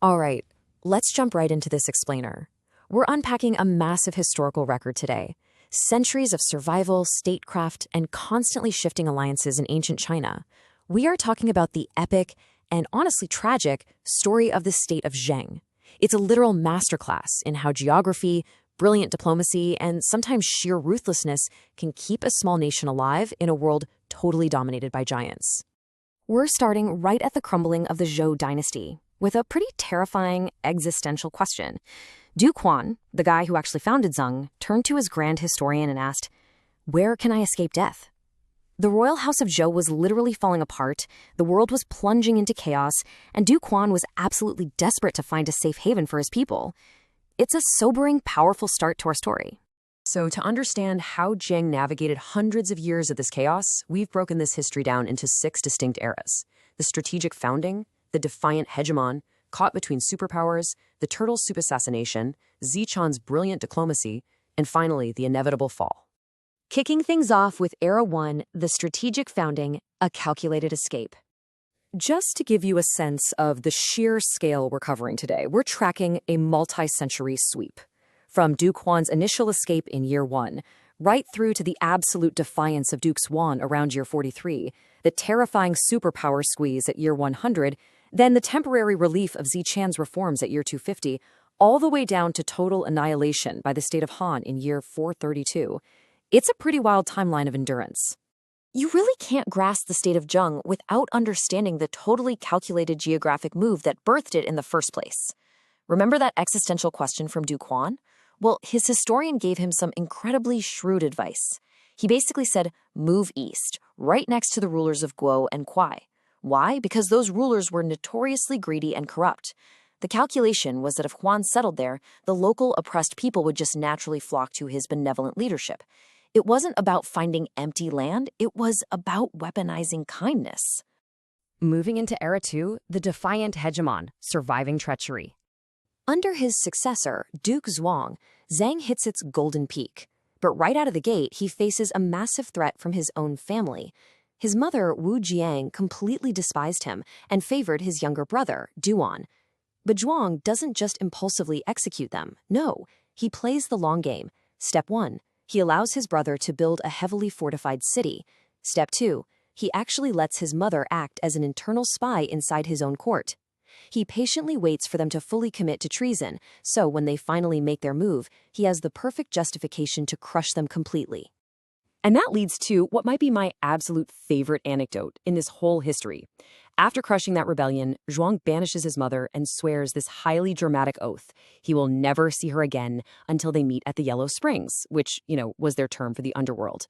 All right, let's jump right into this explainer. We're unpacking a massive historical record today. Centuries of survival, statecraft, and constantly shifting alliances in ancient China. We are talking about the epic and honestly tragic story of the State of Zheng. It's a literal masterclass in how geography, brilliant diplomacy, and sometimes sheer ruthlessness can keep a small nation alive in a world totally dominated by giants. We're starting right at the crumbling of the Zhou dynasty with a pretty terrifying existential question. Duke Huan, the guy who actually founded Zheng, turned to his grand historian and asked, "Where can I escape death?" The royal house of Zhou was literally falling apart, the world was plunging into chaos, and Duke Huan was absolutely desperate to find a safe haven for his people. It's a sobering, powerful start to our story. So to understand how Zheng navigated hundreds of years of this chaos, we've broken this history down into 6 distinct eras. The strategic founding, the defiant hegemon, caught between superpowers, the turtle soup assassination, Zichan's brilliant diplomacy, and finally, the inevitable fall. Kicking things off with Era 1, the strategic founding, a calculated escape. Just to give you a sense of the sheer scale we're covering today, we're tracking a multi-century sweep. From Duke Huan's initial escape in year 1, right through to the absolute defiance of Duke Huan around year 43, the terrifying superpower squeeze at year 100, then the temporary relief of Zichan's reforms at year 250, all the way down to total annihilation by the State of Han in year 432. It's a pretty wild timeline of endurance. You really can't grasp the State of Zheng without understanding the totally calculated geographic move that birthed it in the first place. Remember that existential question from Duke Huan? Well, his historian gave him some incredibly shrewd advice. He basically said, move east, right next to the rulers of Guo and Kuai. Why? Because those rulers were notoriously greedy and corrupt. The calculation was that if Huan settled there, the local oppressed people would just naturally flock to his benevolent leadership. It wasn't about finding empty land, it was about weaponizing kindness. Moving into Era 2, the defiant hegemon, surviving treachery. Under his successor, Duke Zhuang, Zheng hits its golden peak. But right out of the gate, he faces a massive threat from his own family. His mother, Wu Jiang, completely despised him and favored his younger brother, Duan. But Zhuang doesn't just impulsively execute them. No, he plays the long game. Step 1, he allows his brother to build a heavily fortified city. Step 2, he actually lets his mother act as an internal spy inside his own court. He patiently waits for them to fully commit to treason, so when they finally make their move, he has the perfect justification to crush them completely. And that leads to what might be my absolute favorite anecdote in this whole history. After crushing that rebellion, Zhuang banishes his mother and swears this highly dramatic oath. He will never see her again until they meet at the Yellow Springs, which, was their term for the underworld.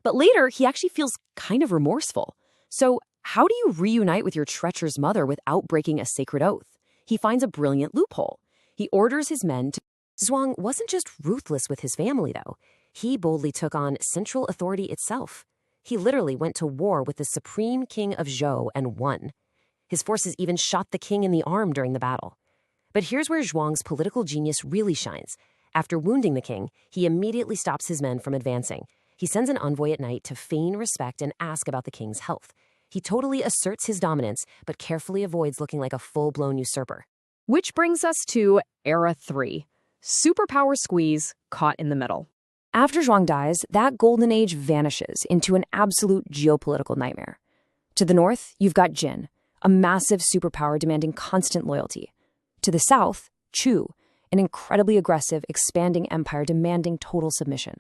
But later, he actually feels kind of remorseful. So how do you reunite with your treacherous mother without breaking a sacred oath? He finds a brilliant loophole. He orders his men to... Zhuang wasn't just ruthless with his family, though. He boldly took on central authority itself. He literally went to war with the supreme king of Zhou and won. His forces even shot the king in the arm during the battle. But here's where Zhuang's political genius really shines. After wounding the king, he immediately stops his men from advancing. He sends an envoy at night to feign respect and ask about the king's health. He totally asserts his dominance, but carefully avoids looking like a full-blown usurper. Which brings us to Era 3. Superpower squeeze caught in the middle. After Zhuang dies, that golden age vanishes into an absolute geopolitical nightmare. To the north, you've got Jin, a massive superpower demanding constant loyalty. To the south, Chu, an incredibly aggressive, expanding empire demanding total submission.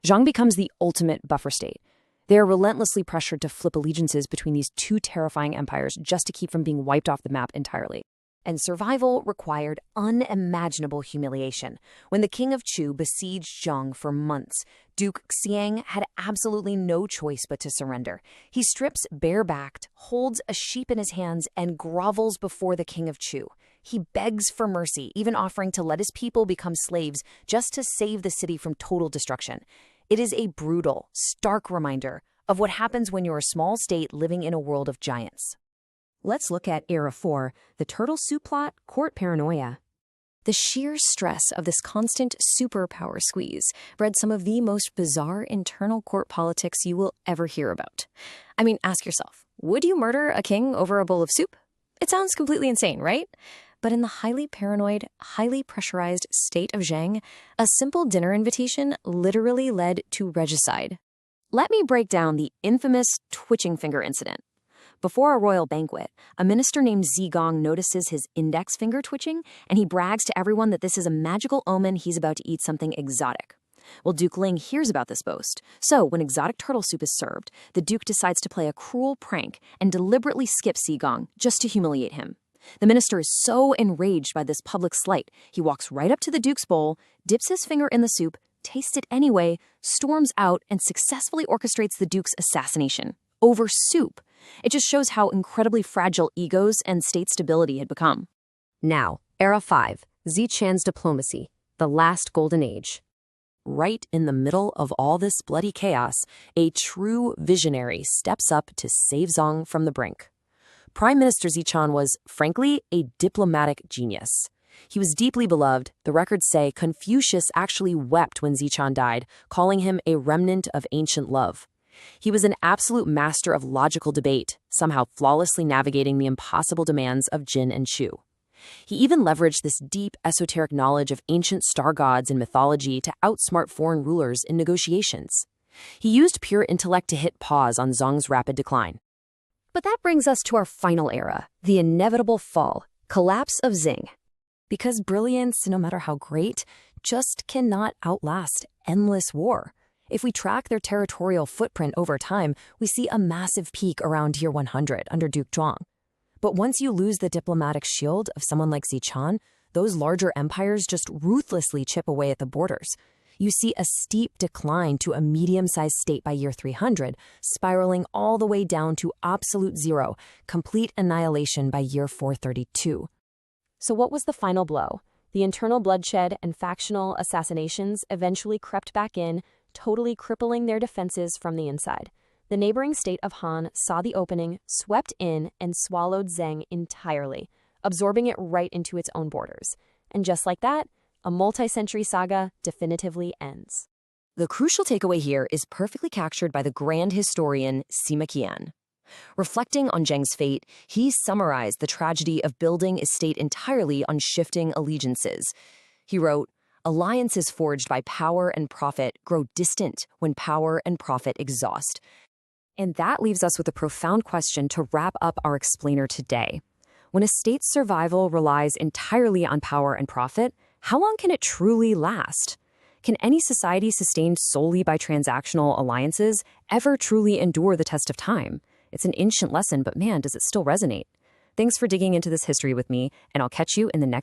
Zhang becomes the ultimate buffer state. They are relentlessly pressured to flip allegiances between these two terrifying empires just to keep from being wiped off the map entirely. And survival required unimaginable humiliation. When the king of Chu besieged Zhang for months, Duke Xiang had absolutely no choice but to surrender. He strips bare-backed, holds a sheep in his hands, and grovels before the king of Chu. He begs for mercy, even offering to let his people become slaves just to save the city from total destruction. It is a brutal, stark reminder of what happens when you're a small state living in a world of giants. Let's look at Era 4, the turtle soup plot, court paranoia. The sheer stress of this constant superpower squeeze bred some of the most bizarre internal court politics you will ever hear about. I mean, ask yourself, would you murder a king over a bowl of soup? It sounds completely insane, right? But in the highly paranoid, highly pressurized State of Zheng, a simple dinner invitation literally led to regicide. Let me break down the infamous twitching finger incident. Before a royal banquet, a minister named Zichan notices his index finger twitching, and he brags to everyone that this is a magical omen he's about to eat something exotic. Well, Duke Ling hears about this boast. So, when exotic turtle soup is served, the Duke decides to play a cruel prank and deliberately skip Zichan just to humiliate him. The minister is so enraged by this public slight, he walks right up to the Duke's bowl, dips his finger in the soup, tastes it anyway, storms out, and successfully orchestrates the Duke's assassination. Over soup. It just shows how incredibly fragile egos and state stability had become. Now, Era 5, Zichan's diplomacy, the last golden age. Right in the middle of all this bloody chaos, a true visionary steps up to save Zheng from the brink. Prime Minister Zichan was, frankly, a diplomatic genius. He was deeply beloved. The records say Confucius actually wept when Zichan died, calling him a remnant of ancient love. He was an absolute master of logical debate, somehow flawlessly navigating the impossible demands of Jin and Shu. He even leveraged this deep, esoteric knowledge of ancient star gods and mythology to outsmart foreign rulers in negotiations. He used pure intellect to hit pause on Zheng's rapid decline. But that brings us to our final era, the inevitable fall, collapse of Zheng. Because brilliance, no matter how great, just cannot outlast endless war. If we track their territorial footprint over time, we see a massive peak around year 100 under Duke Huan. But once you lose the diplomatic shield of someone like Zichan, those larger empires just ruthlessly chip away at the borders. You see a steep decline to a medium-sized state by year 300, spiraling all the way down to absolute zero, complete annihilation by year 432. So what was the final blow? The internal bloodshed and factional assassinations eventually crept back in, totally crippling their defenses from the inside. The neighboring state of Han saw the opening, swept in, and swallowed Zheng entirely, absorbing it right into its own borders. And just like that, a multi-century saga definitively ends. The crucial takeaway here is perfectly captured by the grand historian Sima Qian. Reflecting on Zheng's fate, he summarized the tragedy of building a state entirely on shifting allegiances. He wrote, "Alliances forged by power and profit grow distant when power and profit exhaust." And that leaves us with a profound question to wrap up our explainer today. When a state's survival relies entirely on power and profit, how long can it truly last? Can any society sustained solely by transactional alliances ever truly endure the test of time? It's an ancient lesson, but man, does it still resonate. Thanks for digging into this history with me, and I'll catch you in the next